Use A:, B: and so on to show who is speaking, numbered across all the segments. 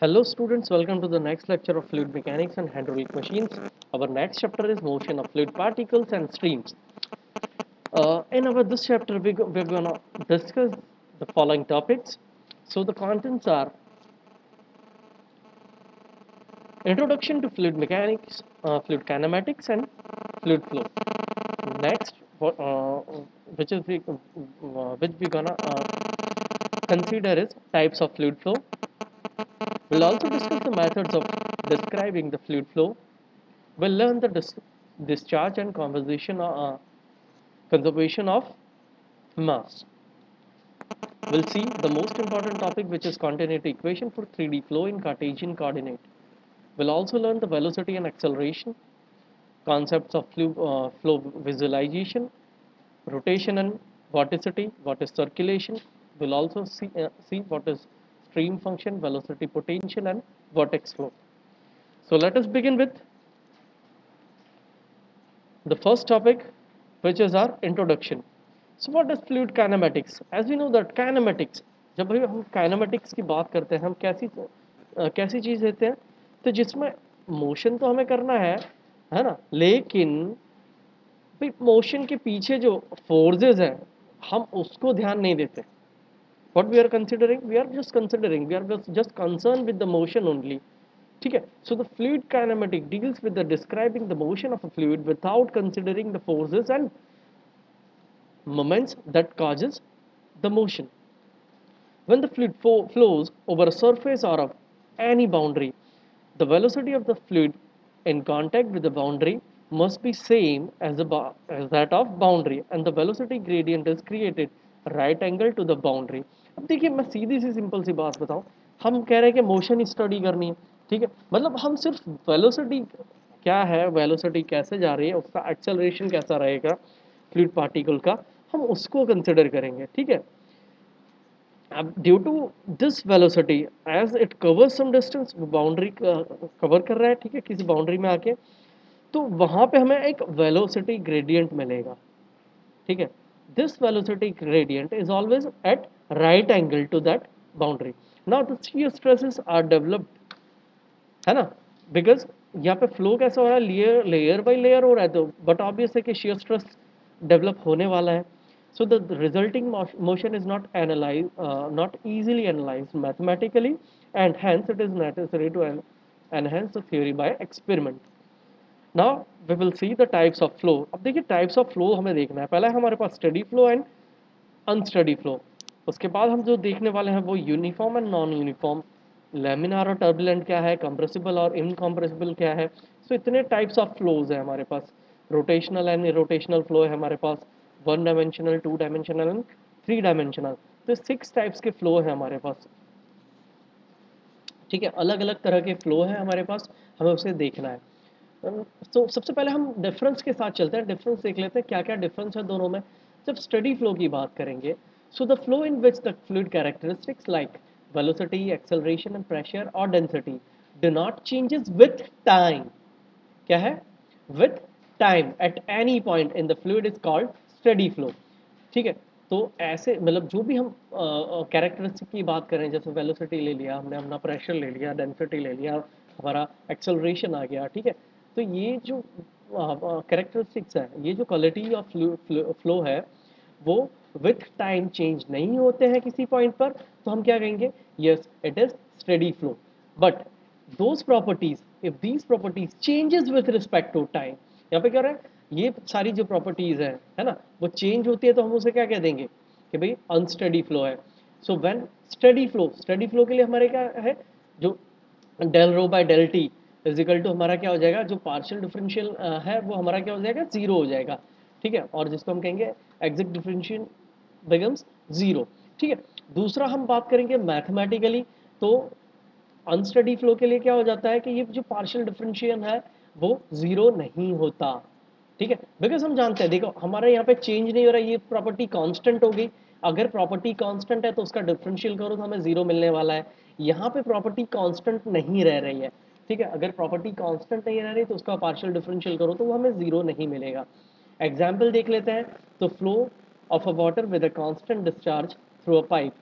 A: Hello students, welcome to the next lecture of fluid mechanics and hydraulic machines. Our next chapter is motion of fluid particles and streams. In our this chapter, we're gonna discuss the following topics. So the contents are introduction to fluid mechanics, fluid kinematics, and fluid flow. Next, which is which we're gonna consider is types of fluid flow. We'll also discuss the methods of describing the fluid flow. We'll learn the discharge and conservation of mass. We'll see the most important topic, which is continuity equation for 3D flow in Cartesian coordinate. We'll also learn the velocity and acceleration, concepts of flow visualization, rotation and vorticity, what is circulation. We'll also see what is stream function, velocity potential, and vortex flow. So let us begin with the first topic, which is our introduction. So what is fluid kinematics? As we know that kinematics, जब भी हम kinematics की बात करते हैं, हम कैसी चीज़ लेते हैं, तो जिसमें मोशन तो हमें करना है ना, लेकिन भाई मोशन के पीछे जो फोर्सेस हैं हम उसको ध्यान नहीं देते. What we are considering, we are just considering, we are just concerned with the motion only. ठीक है. So the fluid kinematic deals with the describing the motion of a fluid without considering the forces and moments that causes the motion. When the fluid flows over a surface or of any boundary, the velocity of the fluid in contact with the boundary must be same as as that of boundary, and the velocity gradient is created right angle to the boundary. अब देखिए मैं सीधी सी simple सी बात बताऊं, हम कह रहे हैं कि मोशन स्टडी करनी है. ठीक है, मतलब हम सिर्फ वेलोसिटी क्या है, वेलोसिटी कैसे जा रही है, उसका एक्सेलरेशन कैसा रहेगा फ्लूइड पार्टिकल का, हम उसको कंसिडर करेंगे. ठीक है. अब due to this velocity as it cover some distance, boundary cover कर रहा है, ठीक है, किसी बाउंड्री में आके, तो वहां पे हमें एक वेलोसिटी ग्रेडियंट मिलेगा. ठीक है. This velocity gradient is always at right angle to that boundary. Now the shear stresses are developed, है ना, बिकॉज यहाँ पे फ्लो कैसा हो रहा है, लेयर लेयर बाई लेयर हो रहा है, तो बट ऑब्वियस है कि शियर स्ट्रेस डेवलप होने वाला है. So the resulting motion is not easily analyzed mathematically, and hence it is necessary to enhance the theory by experiment. Now we will see the types of flow. अब देखिए types of flow हमें देखना है. पहला हमारे पास steady flow and unsteady flow. उसके बाद हम जो देखने वाले हैं वो uniform and non uniform, laminar और टर्बुलेंट क्या है, कंप्रेसिबल और इनकम्प्रेसिबल क्या है. सो इतने टाइप्स ऑफ फ्लोज है हमारे पास. रोटेशनल एंड इरोटेशनल फ्लो है हमारे पास, one dimensional, two dimensional and three dimensional. तो 6 टाइप्स के फ्लो है हमारे पास. ठीक है, अलग अलग तरह के फ्लो है हमारे पास, हमें उसे देखना है. तो सबसे पहले हम डिफरेंस के साथ चलते हैं, डिफरेंस देख लेते हैं क्या क्या डिफरेंस है दोनों में. जब स्टडी फ्लो की बात करेंगे, so the flow in which the fluid characteristics like velocity, acceleration and pressure और density do not changes with time. क्या है, with time at any point in the fluid is called steady flow. ठीक है. तो ऐसे मतलब जो भी हम कैरेक्टरिस्टिक की बात करें, जैसे वेलोसिटी ले लिया हमने, अपना प्रेशर ले लिया, डेंसिटी ले लिया, हमारा एक्सेलरेशन आ गया. ठीक है. तो ये जो कैरेक्टरिस्टिक्स है, ये जो क्वालिटी ऑफ फ्लो है, वो विथ टाइम चेंज नहीं होते हैं किसी पॉइंट पर, तो हम क्या कहेंगे, yes it is steady flow. But those properties, if these properties changes with respect to time, यहाँ पे क्या रहा है, ये सारी जो प्रॉपर्टीज है ना, वो चेंज होती है, तो हम उसे क्या कह देंगे कि भाई अनस्टेडी फ्लो है. सो व्हेन स्टेडी फ्लो के लिए हमारे क्या है, जो del rho by del T is equal to हमारा क्या हो जाएगा, जो पार्शियल डिफरेंशियल है वो हमारा क्या हो जाएगा, जीरो हो जाएगा. ठीक है, और जिसको हम कहेंगे एग्जैक्ट डिफरेंशियल बिकम्स जीरो. ठीक है. दूसरा हम बात करेंगे मैथमेटिकली, तो अनस्टडी फ्लो के लिए क्या हो जाता है कि ये जो पार्शियल डिफरेंशियल है वो जीरो नहीं होता. ठीक है, बिकॉज हम जानते हैं, देखो हमारे यहाँ पे चेंज नहीं हो रहा है, ये प्रॉपर्टी कांस्टेंट हो गई. अगर प्रॉपर्टी कांस्टेंट है तो उसका डिफरेंशियल करो तो हमें जीरो मिलने वाला है. यहाँ पे प्रॉपर्टी कांस्टेंट नहीं रह रही है. ठीक है, अगर प्रॉपर्टी कांस्टेंट नहीं रह रही तो उसका पार्शियल डिफरेंशियल करो तो वो हमें जीरो नहीं मिलेगा. एग्जाम्पल देख लेते हैं. तो flow of a water with a constant discharge through a pipe.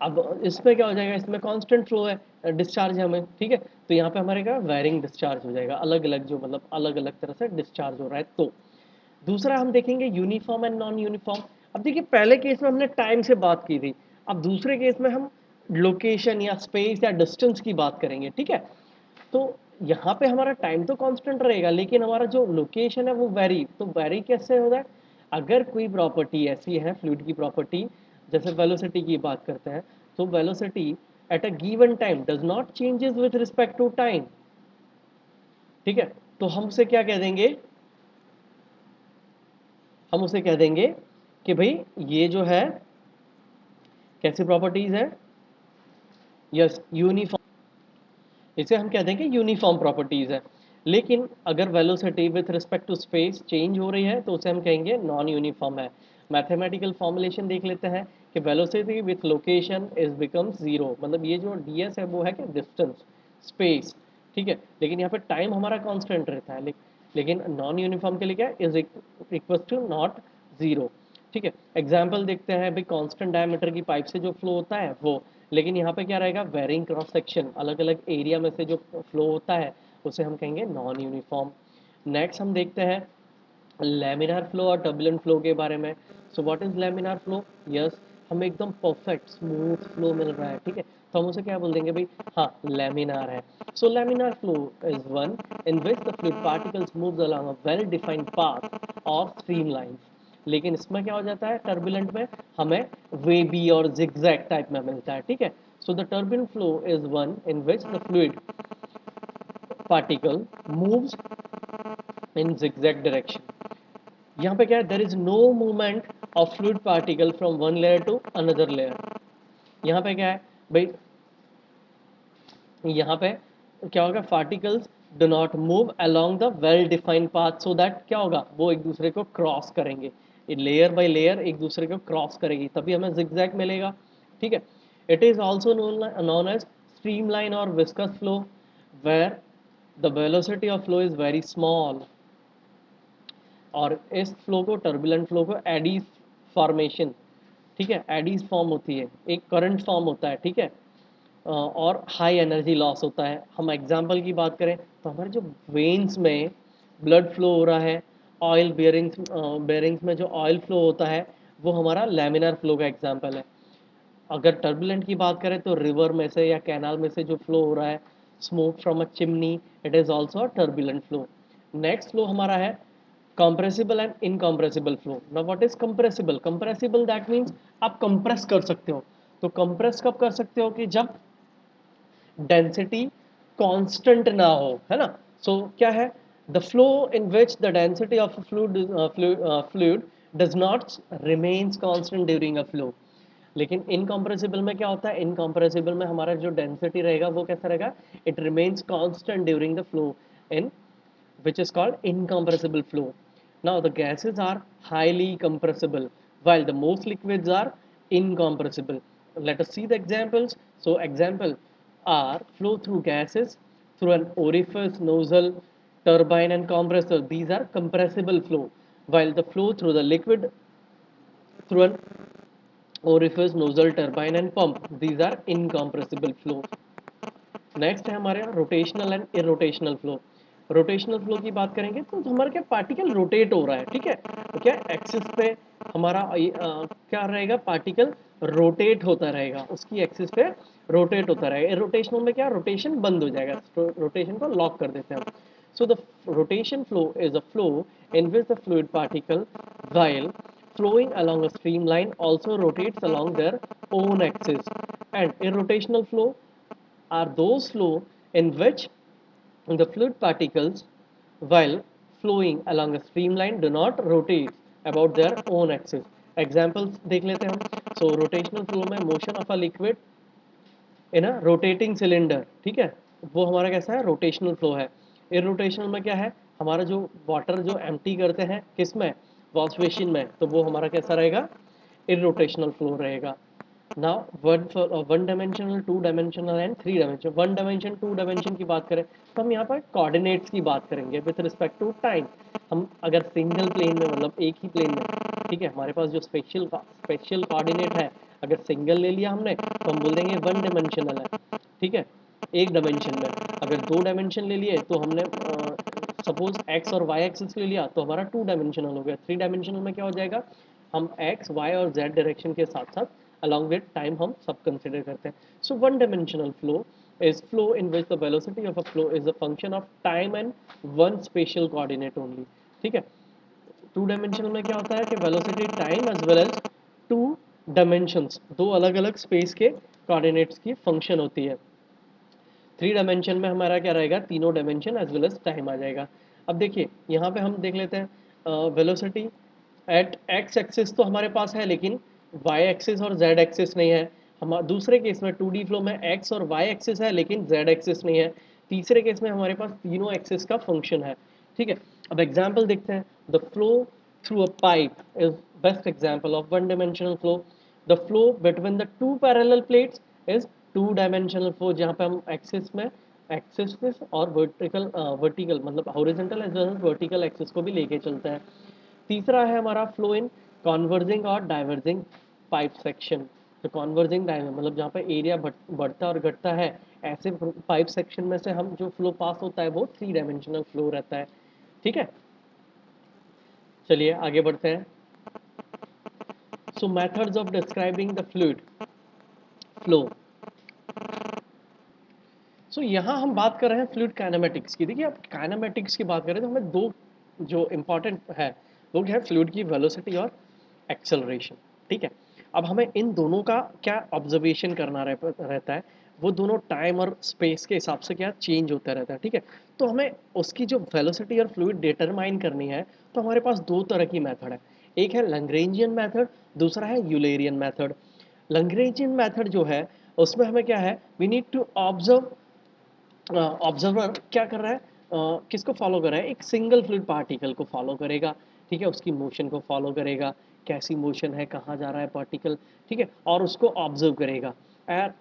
A: अब इसमें क्या हो जाएगा, इसमें कांस्टेंट फ्लो है, डिस्चार्ज है हमें, ठीक है। तो यहाँ पे हमारे क्या वेरिंग डिस्चार्ज हो जाएगा, अलग अलग जो मतलब अलग अलग तरह से डिस्चार्ज हो रहा है। तो दूसरा हम देखेंगे यूनिफॉर्म एंड नॉन यूनिफॉर्म। अब देखिए पहले केस में हमने टाइम से बात की थी, अब दूसरे केस में हम लोकेशन या स्पेस या डिस्टेंस की बात करेंगे, ठीक है। तो यहाँ पे हमारा टाइम तो कांस्टेंट रहेगा, लेकिन हमारा जो लोकेशन है वो वेरी, तो वेरी कैसे होगा, अगर कोई प्रॉपर्टी ऐसी है फ्लूइड की प्रॉपर्टी, जैसे वेलोसिटी की बात करते हैं, तो velocity at a given time does not changes with respect to time, ठीक है। तो हम उसे क्या कह देंगे, हम उसे कह देंगे कि भाई ये जो है कैसी प्रॉपर्टीज है, यस यूनिफॉर्म, इसे हम कह देंगे यूनिफॉर्म प्रॉपर्टीज है। लेकिन अगर velocity with respect to space change हो रही है तो उसे हम कहेंगे नॉन यूनिफॉर्म है। मैथमेटिकल फॉर्मुलेशन देख लेते हैं कि velocity with location is becomes zero, मतलब ये जो ds है वो है कि डिस्टेंस, स्पेस, ठीक है। लेकिन यहाँ पे टाइम हमारा कांस्टेंट रहता है, लेकिन नॉन यूनिफॉर्म के लिए क्या is equal to not zero, ठीक है। एग्जाम्पल देखते हैं भाई, कांस्टेंट डायमीटर की पाइप से जो फ्लो होता है वो, लेकिन यहाँ पे क्या रहेगा, वेरिंग क्रॉस सेक्शन, अलग अलग एरिया में से जो फ्लो होता है उसे हम कहेंगे नॉन यूनिफॉर्म। नेक्स्ट हम देखते हैं लैमिनार फ्लो और टर्बुलेंट फ्लो के बारे में। So what is laminar flow, yes हमें एकदम परफेक्ट स्मूथ फ्लो मिल रहा है, ठीक है। तो हम उसे क्या बोल देंगे भाई, हाँ लैमिनार है। So laminar flow is one in which the fluid particles moves along a well defined path और स्ट्रीमलाइन। लेकिन इसमें क्या हो जाता है, टर्बुलेंट में हमें वेबी और जिगजैग टाइप में मिलता है, ठीक है। So the turbulent flow is one in which the fluid particle moves in zigzag direction. यहाँ पे क्या है, there is no movement of fluid particle from one layer to another layer. यहाँ पे क्या है भाई, यहाँ पे क्या होगा, particles do not move along the well defined path, so that क्या होगा, वो एक दूसरे को क्रॉस करेंगे, लेयर बाय लेयर एक दूसरे को क्रॉस करेगी, तभी हमें जिगजैग मिलेगा, ठीक है। It is also known as streamline और viscous flow, where the velocity of flow is very small. और इस फ्लो को, टर्बुलेंट फ्लो को एडीज फॉर्मेशन, ठीक है, एडीज फॉर्म होती है, एक करंट फॉर्म होता है, ठीक है। और हाई एनर्जी लॉस होता है। हम एग्जांपल की बात करें तो हमारे जो वेन्स में ब्लड फ्लो हो रहा है, ऑयल बेयरिंग्स में जो ऑयल फ्लो होता है वो हमारा लैमिनार फ्लो का एग्जांपल है। अगर टर्बुलेंट की बात करें तो रिवर में से या कैनाल में से जो फ्लो हो रहा है, smoke from a chimney, it is also a turbulent flow. Next flow हमारा है compressible and incompressible flow. Now what is compressible? Compressible that means आप compress कर सकते हो। तो compress कब कर सकते हो, कि जब डेंसिटी कांस्टेंट ना हो, है ना। सो क्या है, the flow in which the density of fluid does not remains constant during a flow. लेकिन इनकम्प्रेसिबल में क्या होता है, इनकम्प्रेसिबल में हमारा जो डेंसिटी रहेगा वो कैसा रहेगा, it remains constant during the flow in which is called incompressible flow. Now the gases are highly compressible while the most liquids are incompressible. Let us see the examples. So example are flow through gases through an orifice, nozzle, turbine and compressor. These are compressible flow, while the flow through the liquid through an orifice, nozzle, turbine and pump. These are incompressible flow. Next है हमारे यहाँ rotational and irrotational flow. Rotational flow की बात करेंगे तो हमारा क्या particle rotate हो रहा है, ठीक है। तो क्या एक्सिस पे हमारा क्या रहेगा, पार्टिकल रोटेट होता रहेगा, उसकी एक्सिस पे रोटेट होता रहेगा। इरोटेशनल में क्या, रोटेशन बंद हो जाएगा, तो रोटेशन को लॉक कर देते हैं हम। So the rotation flow is a flow in which the fluid particle while flowing along a streamline also rotates along their own axis, and irrotational flow are those flow in which the fluid particles, while flowing along a streamline, do not rotate about their own axis. Examples देख लेते हैं हम। So rotational flow में motion of a liquid in a rotating cylinder, ठीक है, वो हमारा कैसा है, रोटेशनल फ्लो है। इरोटेशनल में क्या है, हमारा जो वाटर जो एम्प्टी करते हैं किस में, वॉश बेसिन में, तो वो हमारा कैसा रहेगा, इरोटेशनल फ्लो रहेगा। Now one dimensional, two dimensional and three dimensional. One dimension, two dimension की बात करें तो हम यहाँ पर कोऑर्डिनेट्स की बात करेंगे विथ रिस्पेक्ट टू टाइम। हम अगर सिंगल प्लेन में, मतलब एक ही प्लेन में, ठीक है, हमारे पास जो स्पेशल कोऑर्डिनेट है अगर सिंगल ले लिया हमने तो हम बोल देंगे वन डायमेंशनल है, ठीक है, एक डायमेंशन में। अगर दो डायमेंशन ले लिए तो हमने सपोज एक्स और वाई एक्सिस ले लिया तो हमारा टू डायमेंशनल हो गया। थ्री डायमेंशनल में क्या हो जाएगा, हम एक्स वाई और जेड डायरेक्शन के साथ साथ along with time हम सब कंसिडर करते हैं। So one dimensional flow is flow in which the velocity of a flow is a function of time and one spatial coordinate only, ठीक है। टू डायमेंशनल में क्या होता है कि velocity time as well as two dimensions, दो अलग अलग स्पेस के कोऑर्डिनेट्स की फंक्शन होती है। थ्री डायमेंशन में हमारा क्या रहेगा, तीनों dimension as well as time आ जाएगा। अब देखिए यहाँ पे हम देख लेते हैं वेलोसिटी एट एक्स एक्सिस तो हमारे पास है, लेकिन वाई एक्सिस और जेड एक्सिस नहीं है। हम दूसरे केस में 2D फ्लो में एक्स और वाई एक्सिस है लेकिन जेड एक्सिस नहीं है। तीसरे केस में हमारे पास तीनों एक्सिस का फंक्शन है, ठीक है। अब एग्जाम्पल देखते हैं। The flow through a pipe is best example of one dimensional flow. The flow between the two parallel plates is two dimensional flow, जहाँ पे हम एक्सिस और वर्टिकल मतलब horizontal as well as vertical axis को भी लेके चलते हैं। तीसरा है हमारा फ्लो इन कॉन्वर्जिंग और डाइवर्जिंग पाइप सेक्शन। तो कॉन्वर्जिंग डाइवर्ज मतलब जहाँ पे एरिया बढ़ता और घटता है, ऐसे पाइप सेक्शन में से हम जो फ्लो पास होता है वो थ्री डायमेंशनल फ्लो रहता है, ठीक है। चलिए आगे बढ़ते हैं। So methods of describing the fluid flow. So यहाँ हम बात कर रहे हैं फ्लूइड काइनेमेटिक्स की। देखिए, अब काइनेमेटिक्स की बात करें तो हमें दो जो इम्पोर्टेंट है वो क्या है, फ्लूइड की वेलोसिटी और एक्सेलरेशन, ठीक है। अब हमें इन दोनों का क्या ऑब्जर्वेशन करना रहता है, वो दोनों टाइम और स्पेस के हिसाब से क्या चेंज होता रहता है, ठीक है। तो हमें उसकी जो वेलोसिटी और फ्लूइड डिटरमाइन करनी है तो हमारे पास दो तरह की मेथड है। एक है लैग्रेंजियन मेथड, दूसरा है यूलेरियन मेथड। लैग्रेंजियन मेथड जो है उसमें हमें क्या है, we need to observe, observer क्या कर रहा है, किसको फॉलो कर रहा है, एक सिंगल फ्लूइड पार्टिकल को फॉलो करेगा, ठीक है, उसकी मोशन को फॉलो करेगा, कैसी मोशन है, कहाँ जा रहा है पार्टिकल, ठीक है, और उसको ऑब्जर्व करेगा।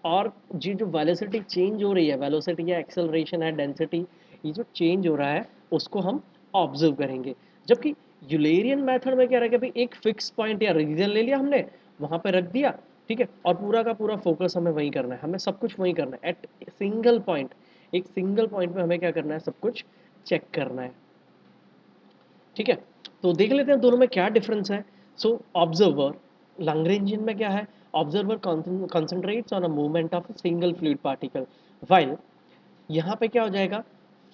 A: और ये जो वेलोसिटी चेंज हो रही है, वेलोसिटी या एक्सेलरेशन है, डेंसिटी, ये जो चेंज हो रहा है उसको हम ऑब्जर्व करेंगे। जबकि यूलेरियन मेथड में क्या रहेगा, भाई एक फिक्स पॉइंट या रीजन ले लिया हमने, वहाँ पे रख दिया, ठीक है, और पूरा का पूरा फोकस हमें वहीं करना है, हमें सब कुछ वहीं करना है एट सिंगल पॉइंट। एक सिंगल पॉइंट में हमें क्या करना है, सब कुछ चेक करना है, ठीक है। तो देख लेते हैं दोनों में क्या डिफरेंस है। सो ऑब्जर्वर लैग्रेंजियन में क्या है, observer concentrates on a movement of single fluid particle, while यहाँ पे क्या हो जाएगा,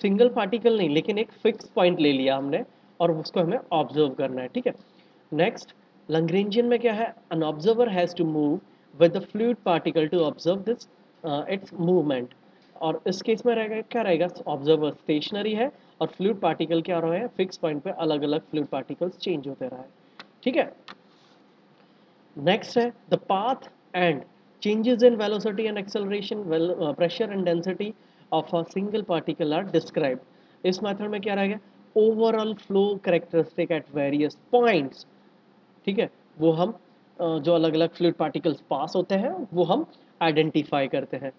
A: सिंगल पार्टिकल नहीं लेकिन एक फिक्स पॉइंट ले लिया हमने और उसको हमें ऑब्जर्व करना है, ठीक है। नेक्स्ट लैग्रेंजियन में क्या है, an observer has to move with the fluid particle to observe this its movement. और इस केस में रहेगा क्या रहेगा, ऑब्जर्वर स्टेशनरी है और फ्लूइड पार्टिकल क्या रहे हैं, फिक्स पॉइंट पे अलग अलग फ्लूइड पार्टिकल्स चेंज होते रहा है, ठीक है। नेक्स्ट है the path and changes in velocity and acceleration, pressure and density of a single particle are described। इस मेथड में क्या रहेगा, overall flow characteristic at various points, ठीक है, वो हम जो अलग अलग फ्लूइड पार्टिकल्स पास होते हैं वो हम आइडेंटिफाई करते हैं।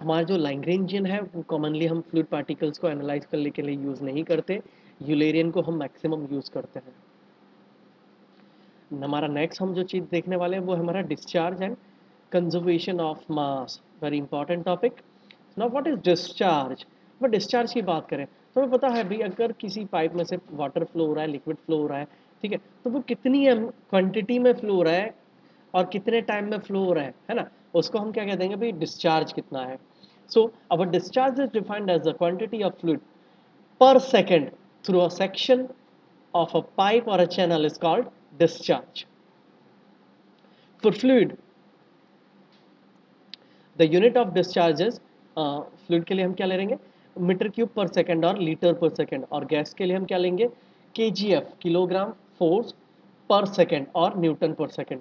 A: हमारा जो लैग्रेंजियन है वो कॉमनली हम फ्लूइड पार्टिकल्स को एनालाइज करने के लिए यूज़ नहीं करते, यूलेरियन को हम मैक्सिमम यूज़ करते हैं। हमारा नेक्स्ट हम जो चीज़ देखने वाले हैं वो हमारा discharge and conservation of mass, very important topic. Now what is discharge. वो डिस्चार्ज की बात करें तो हमें पता है भाई, अगर किसी पाइप में से वाटर फ्लो हो रहा है, लिक्विड फ्लो हो रहा है, ठीक है, तो वो कितनी क्वांटिटी में फ्लो हो रहा है और कितने टाइम में फ्लो हो रहा है ना, उसको हम क्या कह देंगे भाई, डिस्चार्ज कितना है। So our discharge is defined as the quantity of fluid per second through a section of a pipe or a channel is called discharge. For fluid, the unit of discharge is fluid के लिए हम क्या ले लेंगे, metre cube पर second और litre पर second, और गैस के लिए हम क्या लेंगे, केजीएफ किलोग्राम फोर्स पर सेकंड और न्यूटन पर सेकंड,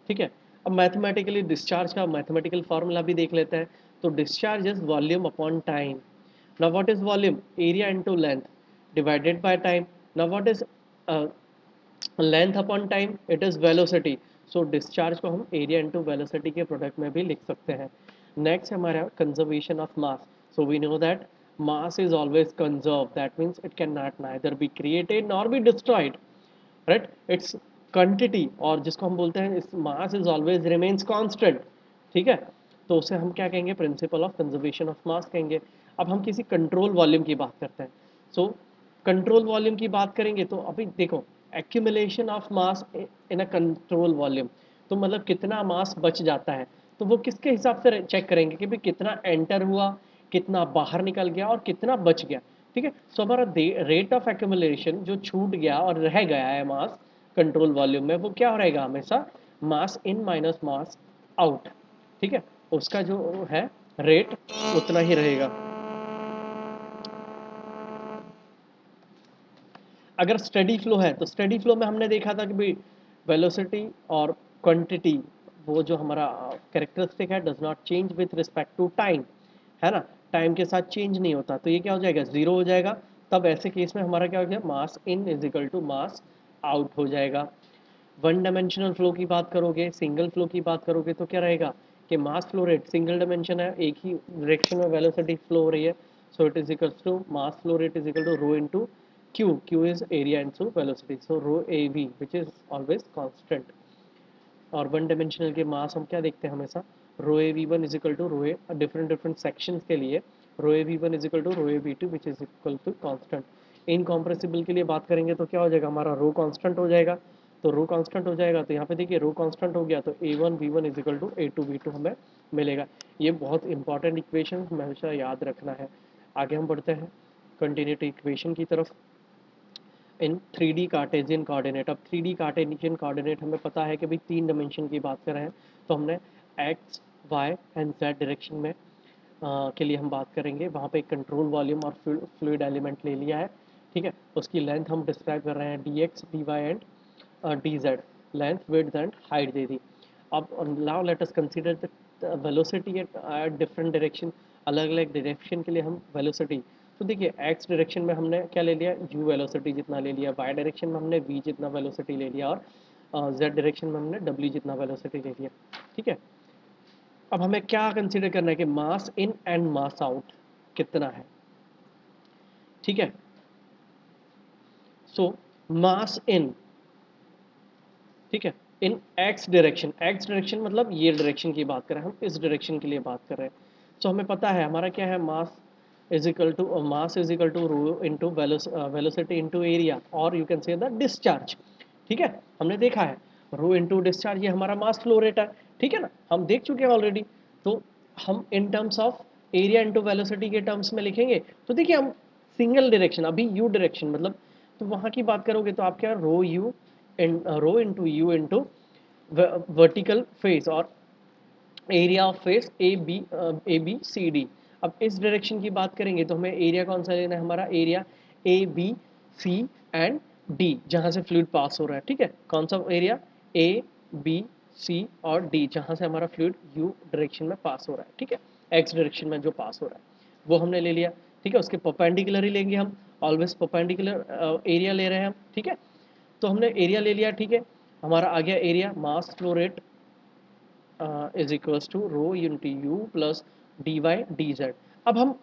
A: ठीक है। अब मैथमेटिकली डिस्चार्ज का मैथमेटिकल फार्मूला भी देख लेते हैं। तो discharge is volume upon time. Now what is volume? Area into length divided by time. Now what is length upon time? It is velocity. So discharge को हम area into velocity के product में भी लिख सकते हैं। Next हमारा conservation of mass. So we know that mass is always conserved. That means it cannot neither be created nor be destroyed. Right? It's quantity और जिसको हम बोलते हैं इस mass is always remains constant, ठीक है, तो उसे हम क्या कहेंगे, principle of conservation of mass कहेंगे। अब हम किसी कंट्रोल वॉल्यूम की बात करते हैं। सो कंट्रोल वॉल्यूम की बात करेंगे तो अभी देखो, accumulation of mass in a control volume, तो मतलब कितना मास बच जाता है, तो वो किसके हिसाब से चेक करेंगे कि भाई कितना एंटर हुआ, कितना बाहर निकल गया और कितना बच गया, ठीक है। सो हमारा रेट ऑफ एक्यूमुलेशन जो छूट गया और रह गया है मास कंट्रोल वॉल्यूम में, वो क्या रहेगा हमेशा, मास इन माइनस मास आउट, ठीक है, उसका जो है रेट उतना ही रहेगा। अगर स्टेडी फ्लो है तो स्टेडी फ्लो में हमने देखा था कि भाई वेलोसिटी और क्वांटिटी, वो जो हमारा कैरेक्टरिस्टिक है, does not change with respect to time, है ना, टाइम के साथ चेंज नहीं होता, तो ये क्या हो जाएगा, जीरो हो जाएगा। तब ऐसे केस में हमारा क्या हो गया, mass in is equal to mass out हो जाएगा। वन डायमेंशनल फ्लो की बात करोगे, सिंगल फ्लो की बात करोगे तो क्या रहेगा कि mass flow rate single dimension है, एक ही डायरेक्शन में वेलोसिटी फ्लो हो रही है, so it is equal to mass flow rate is equal to rho into Q, Q is area into velocity, so rho A V which is always constant. और one dimensional के mass हम क्या देखते हैं हमेशा, rho A V one is equal to rho A, different different sections के लिए रो A V one is equal to rho A V two which is equal to constant. Incompressible के लिए बात करेंगे तो क्या हो जाएगा, हमारा रो कांस्टेंट हो जाएगा, तो रो कांस्टेंट हो जाएगा, तो यहाँ पे देखिए रो कांस्टेंट हो गया तो A one V one is equal to A two V two हमें मिलेगा। ये बहुत इंपॉर्टेंट इक्वेशन हमेशा याद रखना है। आगे हम बढ़ते हैं कंटिन्यूटी इक्वेशन की तरफ इन 3D कार्टेशियन कोऑर्डिनेट। अब 3D कार्टेशियन कोऑर्डिनेट हमें पता है कि भाई 3 डायमेंशन की बात कर रहे हैं, तो हमने X Y and Z direction में के लिए हम बात करेंगे, वहाँ पे एक कंट्रोल वॉल्यूम और फ्लूइड एलिमेंट ले लिया है, ठीक है, उसकी लेंथ हम डिस्क्राइब कर रहे हैं D x D Y and D Z, length width and height दे दी। अब now let us consider the velocity at different direction, अलग अलग डायरेक्शन के लिए हम वेलोसिटी, तो देखिए एक्स डायरेक्शन में हमने क्या ले लिया, यू वेलोसिटी जितना ले लिया, वाई डायरेक्शन में हमने वी जितना वेलोसिटी ले लिया और जेड डायरेक्शन में हमने डब्ल्यू जितना वेलोसिटी ले लिया, ठीक है। अब हमें क्या कंसीडर करना है कि मास इन एंड मास आउट कितना है, ठीक है। सो मास इन, ठीक है, इन एक्स डायरेक्शन, एक्स डायरेक्शन मतलब ये डायरेक्शन की बात करें, हम इस डायरेक्शन के लिए बात कर रहे हैं। सो हमें पता है हमारा क्या है, mass is equal to rho into velocity into area, और you can say the discharge, ठीक है, हमने देखा है रो इनटू डिस्चार्ज, ये हमारा मास फ्लो रेट है, ठीक है ना, हम देख चुके हैं ऑलरेडी। तो हम in terms of area into velocity के टर्म्स में लिखेंगे, तो देखिए हम सिंगल डायरेक्शन, अभी यू डायरेक्शन मतलब, तो वहाँ की बात करोगे तो आप क्या, rho U rho into U into vertical face और area of face A B C D. अब इस डायरेक्शन की बात करेंगे तो हमें एरिया कौन सा लेना है, हमारा area A B C and D, जहाँ से फ्लूइड पास हो रहा है, ठीक है, कौन सा एरिया, ए बी सी और डी, जहाँ से हमारा फ्लूइड यू डायरेक्शन में पास हो रहा है, ठीक है, एक्स डायरेक्शन में जो पास हो रहा है वो हमने ले लिया, ठीक है, उसके परपेंडिकुलर ही लेंगे हम, ऑलवेज परपेंडिकुलर एरिया ले रहे हैं हम, ठीक है। तो हमने एरिया ले लिया, ठीक है, हमारा आ गया area, mass flow rate is equals to rho into u plus d Y D z. अब हम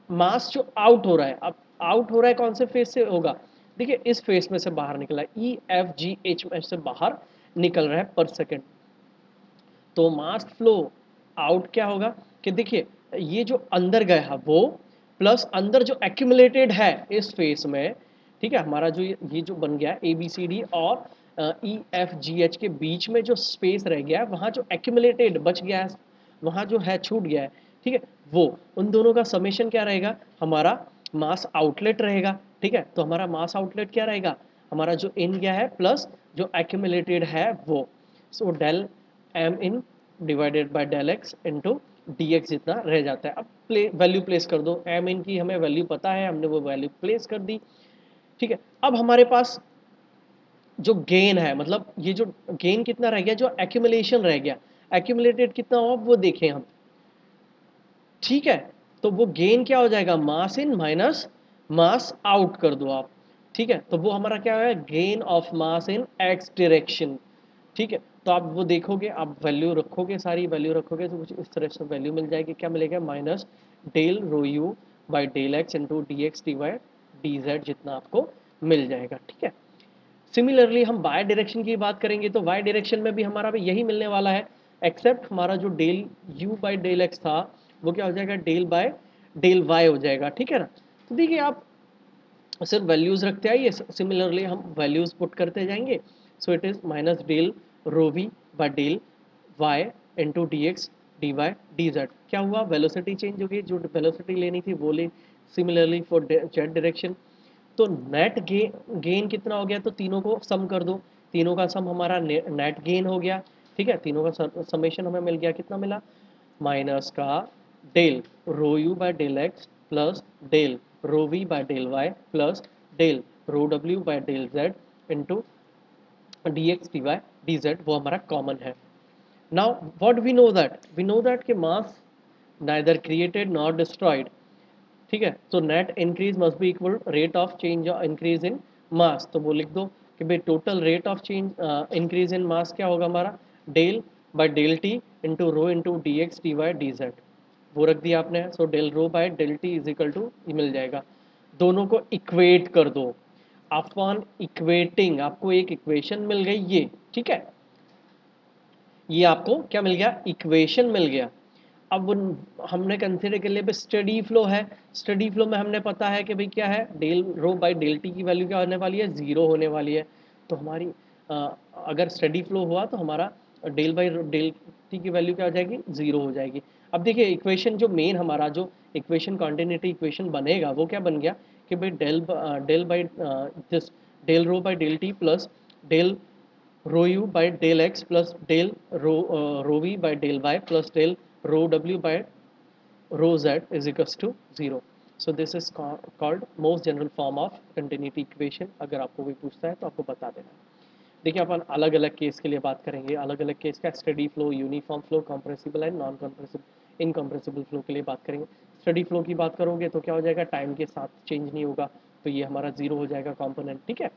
A: मास जो आउट हो रहा है, अब आउट हो रहा है कौन से फेस से होगा, देखिए इस फेस में से बाहर निकला है, ई एफ जी एच में से बाहर निकल रहा है पर सेकेंड, तो मास फ्लो आउट क्या होगा कि देखिए ये जो अंदर गया है वो प्लस अंदर जो एक्यूमुलेटेड है इस फेस में, ठीक है, हमारा जो ये जो बन गया ए बी सी डी और ई एफ जी एच के बीच में जो स्पेस रह गया है, वहाँ जो एक्यूमुलेटेड बच गया है, वहाँ जो है छूट गया है, ठीक है, वो उन दोनों का समेशन क्या रहेगा, हमारा मास आउटलेट रहेगा, ठीक है। तो हमारा मास आउटलेट क्या रहेगा, हमारा जो इन गया है प्लस जो एक्यूमुलेटेड है वो, so del m in divided by del x into D x जितना रह जाता है। अब वैल्यू प्लेस कर दो, एम इन की हमें वैल्यू पता है, हमने वो वैल्यू प्लेस कर दी, ठीक है। अब हमारे पास जो गेन है, मतलब ये जो गेन कितना रह गया, जो एक्यूमुलेशन रह गया, एक्यूमुलेटेड कितना हो वो देखें हम, ठीक है, तो वो गेन क्या हो जाएगा, मास इन माइनस मास आउट कर दो आप, ठीक है, तो वो हमारा क्या है, gain of mass in x direction, ठीक है। तो आप वो देखोगे, आप वैल्यू रखोगे, सारी वैल्यू रखोगे तो कुछ इस तरह से वैल्यू मिल जाएगी, क्या मिलेगा, minus del rho u by del x into D x D Y D z जितना आपको मिल जाएगा, ठीक है। सिमिलरली हम वाई डायरेक्शन की बात करेंगे तो वाई डायरेक्शन में भी हमारा भी यही मिलने वाला है, एक्सेप्ट हमारा जो del u by del x था वो क्या हो जाएगा, डेल बाय डेल वाई हो जाएगा, ठीक है ना। तो देखिए आप सिर्फ वैल्यूज रखते आइए, सिमिलरली हम वैल्यूज पुट करते जाएंगे। So it is minus del rho we by del y into D x D Y D z. क्या हुआ, वेलोसिटी चेंज हो गई, जो वेलोसिटी लेनी थी वो ले। सिमिलरली फॉर जेड डायरेक्शन, तो नेट गेन कितना हो गया, तो तीनों को सम कर दो, तीनों का सम हमारा नेट गेन हो गया, ठीक है। तीनों का समेशन हमें मिल गया, कितना मिला, माइनस का del rho you by del x plus del rho we by del Y plus del rho W by del Z into D x D Y D Z, वो हमारा कॉमन है। Now what we know that कि mass neither created not destroyed, ठीक है। तो net increase must be equal rate of change increase in mass, तो वो लिख दो कि भाई total rate of change increase in mass क्या होगा हमारा, del by del T into rho into D x D Y D Z, वो रख दिया आपने। So del rho by del T is equal to मिल जाएगा। दोनों को इक्वेट कर दो, अपॉन इक्वेटिंग आपको एक इक्वेशन मिल गई ये, ठीक है। ये आपको क्या मिल गया, इक्वेशन मिल गया। अब हमने कंसिडर कर लिया स्टडी फ्लो है, स्टडी फ्लो में हमने पता है कि भाई क्या है, del rho by del t की वैल्यू क्या होने वाली है, जीरो होने वाली है। तो हमारी अगर स्टडी फ्लो हुआ तो हमारा डेल बाई डेल टी की वैल्यू क्या हो जाएगी, जीरो हो जाएगी। अब देखिए इक्वेशन जो मेन हमारा जो इक्वेशन कॉन्टिन्यूटी इक्वेशन बनेगा वो क्या बन गया कि भाई del by this del rho by del t plus del rho you by del x plus del rho we by del Y plus del rho W by rho z is equals to zero. So this is called most general form of continuity equation. अगर आपको कोई पूछता है तो आपको बता देना। देखिए अपन अलग अलग केस के लिए बात करेंगे, अलग अलग केस का steady flow, uniform flow, compressible and non compressible incompressible flow के लिए बात करेंगे। स्टडी फ्लो की बात करोगे तो क्या हो जाएगा, टाइम के साथ चेंज नहीं होगा, तो ये हमारा जीरो हो जाएगा कॉम्पोनेंट, ठीक है।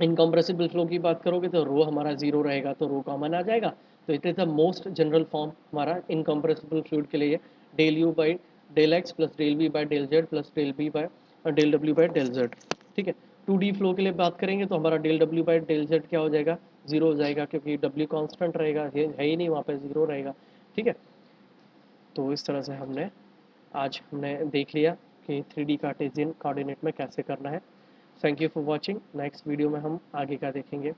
A: इनकम्प्रेसिबल फ्लो की बात करोगे तो रो हमारा जीरो रहेगा, तो रो कॉमन आ जाएगा। तो it is the most general form हमारा इनकम्प्रेसिबल फ्लूइड के लिए, del u by del x plus del v by del z plus del b by del डब्ल्यू बाई डेल जेड, ठीक है। 2D फ्लो के लिए बात करेंगे तो हमारा डेल डब्ल्यू बाई डेल जेड क्या हो जाएगा, जीरो हो जाएगा, क्योंकि डब्ल्यू कांस्टेंट रहेगा, है ही नहीं वहाँ पे, जीरो रहेगा, ठीक है। तो इस तरह से हमने देख लिया कि 3D कार्टेशियन कोऑर्डिनेट में कैसे करना है। Thank you for watching. Next video में हम आगे का देखेंगे।